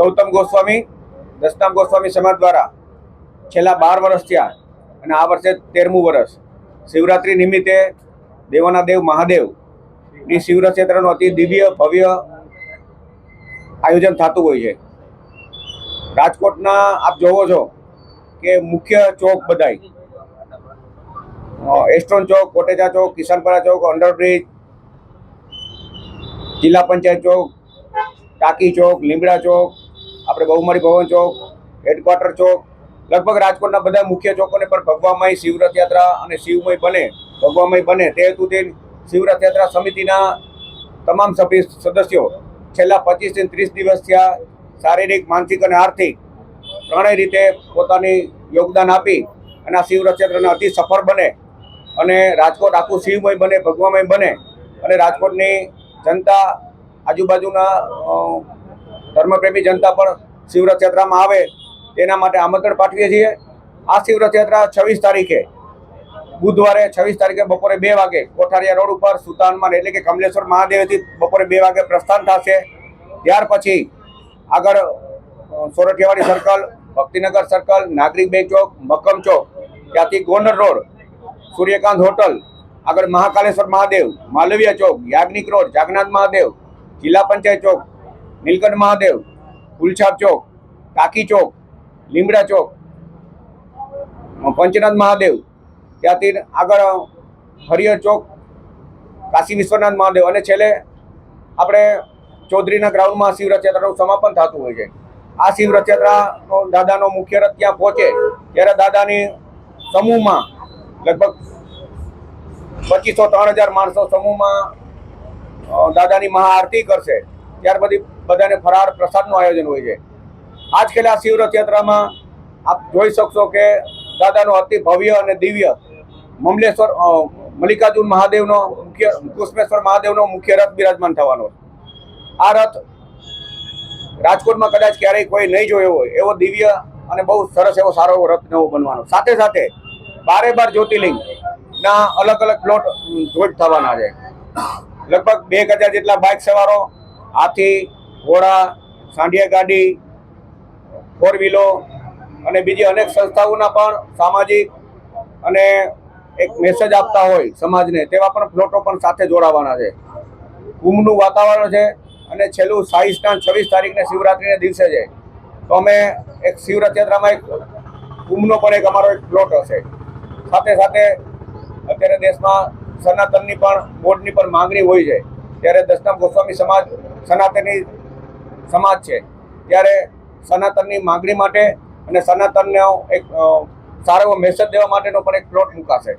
ગૌતમ ગોસ્વામી દસનામ ગોસ્વામી સમાજ દ્વારા છેલ્લા 12 વર્ષ થયા અને આ વર્ષે 13મું વર્ષ શિવરાત્રિ નિમિત્તે દેવાના દેવ મહાદેવની શિવરથયાત્રાનું અતિ દિવ્ય ભવ્ય આયોજન થતું હોય છે। રાજકોટના આપ જોવો છો કે મુખ્ય ચોક બધાય એસ્ટ્રોન ચોક, કોટેચા ચોક, કિસાનપરા ચોક, અંડરબ્રિજ, જિલ્લા પંચાયત ચોક, ટાંકી ચોક, લીમડા ચોક, આપણે બહુમાળી ભવન ચોક, હેડક્વાર્ટર ચોક, લગભગ રાજકોટના બધા મુખ્ય ચોકોને પર ભગવામય શિવરથયાત્રા અને શિવમય બને, ભગવામય બને તે હેતુથી શિવરથયાત્રા સમિતિના તમામ સદસ્યો છેલ્લા 25 થી 30 દિવસ થયા શારીરિક, માનસિક અને આર્થિક ત્રણેય રીતે પોતાની યોગદાન આપી અને આ શિવરથયાત્રાને અતિ સફળ બને અને રાજકોટ આખું શિવમય બને, ભગવામય બને અને રાજકોટની જનતા, આજુબાજુના ધર્મપ્રેમી જનતા પણ શિવરથયાત્રામાં આવે તેના માટે આમંત્રણ પાઠવીએ છીએ। આ શિવરથયાત્રા 26 તારીખે બુધવારે 26 તારીખે બપોરે 2 વાગે કોઠારિયા રોડ ઉપર સુતાનમાં એટલે કે કમલેશ્વર મહાદેવથી બપોરે 2 વાગે પ્રસ્થાન થશે। ત્યાર પછી આગળ સોરઠિયાવાડી સર્કલ, ભક્તિનગર સર્કલ, નાગરિક બેંક ચોક, મક્કમ ચોક, ત્યાંથી ગોંડલ રોડ, સૂર્યકાંત હોટલ, આગળ મહાકાલેશ્વર મહાદેવ, માલવીયા ચોક, યાજ્ઞિક રોડ, જાગનાથ મહાદેવ, જિલ્લા પંચાયત ચોક, નીલકંઠ મહાદેવ, ગુલછાપ ચોક, ટાંકી ચોક, લીમડા ચોક, પંચનાથ મહાદેવ, ત્યાંથી આગળ હરિહર ચોક, કાશી વિશ્વનાથ મહાદેવ અને છેલ્લે આપણે ચૌધરીના ગ્રાઉન્ડમાં શિવરથયાત્રાનું સમાપન થતું હોય છે। આ શિવરથયાત્રાનો દાદાનો મુખ્ય રથ ત્યાં પહોંચે ત્યારે દાદાની સમૂહમાં લગભગ 2500-3000 માણસો સમૂહમાં દાદાની મહાઆરતી કરશે। ત્યાર પછી બધાને ફરાર પ્રસાદનું આયોજન હોય છે। આજકાલ આ શિવરથયાત્રામાં આપ જોઈ શકશો કે દાદાનો અતિ ભવ્ય અને દિવ્ય મલ્લિકાર્જુન મહાદેવનો મુખ્ય, કુષ્મેશ્વર મહાદેવનો મુખ્ય રથ બિરાજમાન થવાનો। આ રથ રાજકોટમાં કદાચ ક્યારેય કોઈ નહીં જોયો હોય એવો દિવ્ય અને બહુ સરસ એવો સારો એવો રથ નવો બનવાનો। સાથે સાથે 12 જ્યોતિર્લિંગના અલગ અલગ પ્લોટ જોઈન્ટ થવાના છે। લગભગ 2000 જેટલા બાઇક સવારો, હાથી, ઘોડા, સાંઢિયા ગાડી, 4 વ્હીલો અને બીજી અનેક સંસ્થાઓના પણ સામાજિક અને એક મેસેજ આપતા હોય સમાજને તેવા પણ પ્લોટો પણ સાથે જોડાવાના છે। કુંભનું વાતાવરણ છે અને છેલ્લું શાહી સ્નાન 26 તારીખને શિવરાત્રિના દિવસે છે, તો અમે એક શિવરથયાત્રામાં એક કુંભનો પણ એક અમારો એક પ્લોટ હશે। સાથે સાથે અત્યારે દેશમાં સનાતનની પણ બોર્ડની પણ માંગણી હોય છે, ત્યારે દસનામ ગોસ્વામી સમાજ સનાતની સમાજ છે, ત્યારે સનાતનની માંગણી માટે અને સનાતનનો એક સારો એવો મેસેજ દેવા માટેનો પણ એક પ્લોટ મુકાશે।